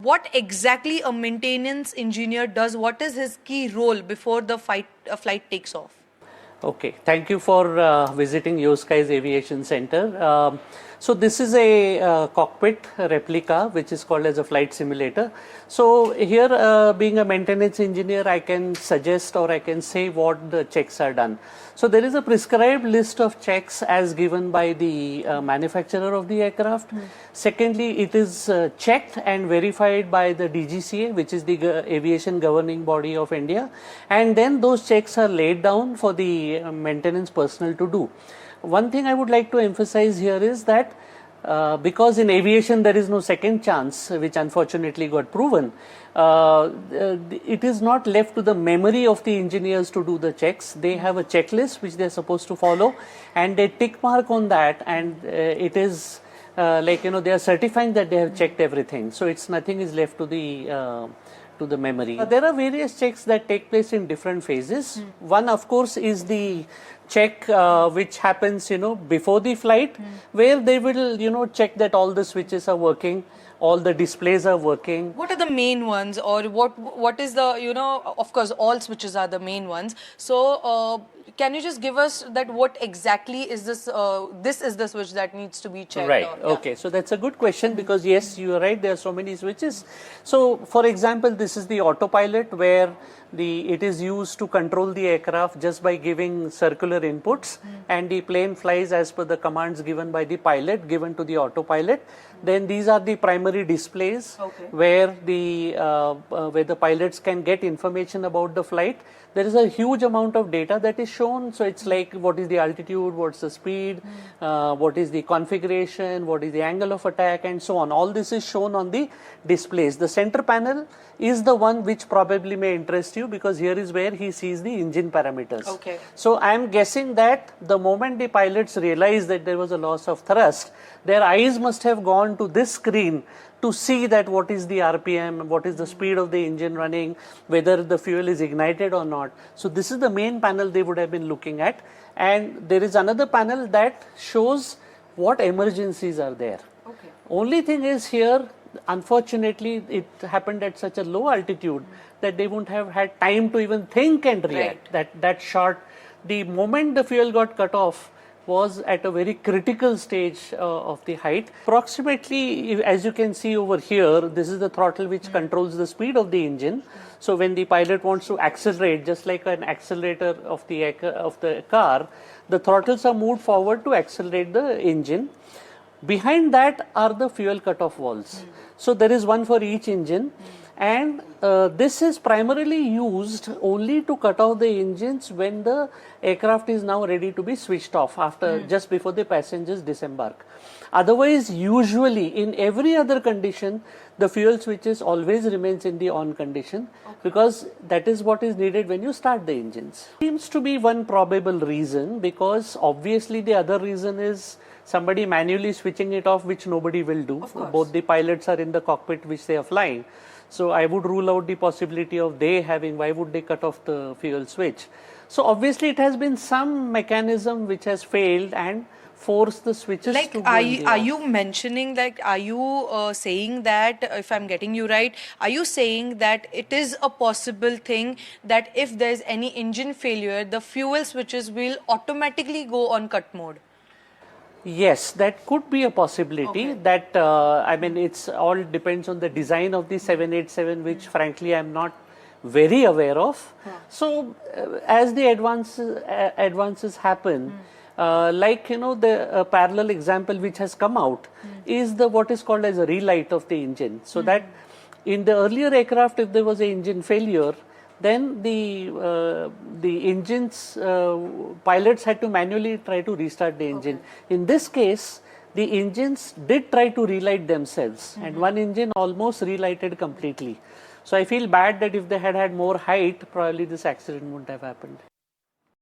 What exactly a maintenance engineer does? What is his key role before the flight takes off? Okay, thank you for visiting Yoskai's Aviation Center. So this is a cockpit replica which is called as a flight simulator. So here being a maintenance engineer, I can suggest or I can say what the checks are done. So there is a prescribed list of checks as given by the manufacturer of the aircraft. Secondly, it is checked and verified by the DGCA, which is the aviation governing body of India, and then those checks are laid down for the maintenance personnel to do. One thing I would like to emphasize here is that because in aviation there is no second chance, which unfortunately got proven, it is not left to the memory of the engineers to do the checks. They have a checklist which they are supposed to follow, and they tick mark on that, and it is like, you know, they are certifying that they have checked everything. So it's nothing is left to the memory. There are various checks that take place in different phases. One, of course, is the check which happens, you know, before the flight, where they will, you know, check that all the switches are working, all the displays are working. What are the main ones, or what is the, you know, of course all switches are the main ones. So can you just give us that what exactly is this, this is the switch that needs to be checked? Right, or, okay, so that's a good question, because yes, you are right, there are so many switches. So for example, this is the autopilot, where it is used to control the aircraft just by giving circular inputs, and the plane flies as per the commands given by the pilot, given to the autopilot. Then these are the primary displays, where the pilots can get information about the flight. There is a huge amount of data that is shown. So it's like, what is the altitude, what's the speed, what is the configuration, what is the angle of attack, and so on. All this is shown on the displays. The center panel is the one which probably may interest you, because here is where he sees the engine parameters. Okay. So I am guessing that the moment the pilots realized that there was a loss of thrust, their eyes must have gone to this screen to see that what is the RPM, what is the speed of the engine running, whether the fuel is ignited or not. So this is the main panel they would have been looking at. And there is another panel that shows what emergencies are there. Okay. Only thing is here, unfortunately, it happened at such a low altitude that they wouldn't have had time to even think and react. Right. That short, the moment the fuel got cut off, was at a very critical stage of the height. Approximately, as you can see over here, this is the throttle which controls the speed of the engine. So when the pilot wants to accelerate, just like an accelerator of the car, the throttles are moved forward to accelerate the engine. Behind that are the fuel cutoff valves. So there is one for each engine. And this is primarily used only to cut off the engines when the aircraft is now ready to be switched off, after just before the passengers disembark. Otherwise, usually in every other condition, the fuel switches always remains in the on condition, because that is what is needed when you start the engines. Seems to be one probable reason, because obviously the other reason is somebody manually switching it off, which nobody will do. Both the pilots are in the cockpit which they are flying. So I would rule out the possibility of why would they cut off the fuel switch? So obviously it has been some mechanism which has failed and forced the switches to go are you mentioning, like, are you saying that, if I'm getting you right, are you saying that it is a possible thing that if there's any engine failure, the fuel switches will automatically go on cut mode? Yes, that could be a possibility. That I mean, it's all depends on the design of the 787, which frankly I'm not very aware of. So as the advances happen, like, you know, the parallel example which has come out is what is called as a relight of the engine. So that in the earlier aircraft, if there was an engine failure, then the engines, pilots had to manually try to restart the engine. In this case, the engines did try to relight themselves, and one engine almost relighted completely. So I feel bad that if they had had more height, probably this accident wouldn't have happened.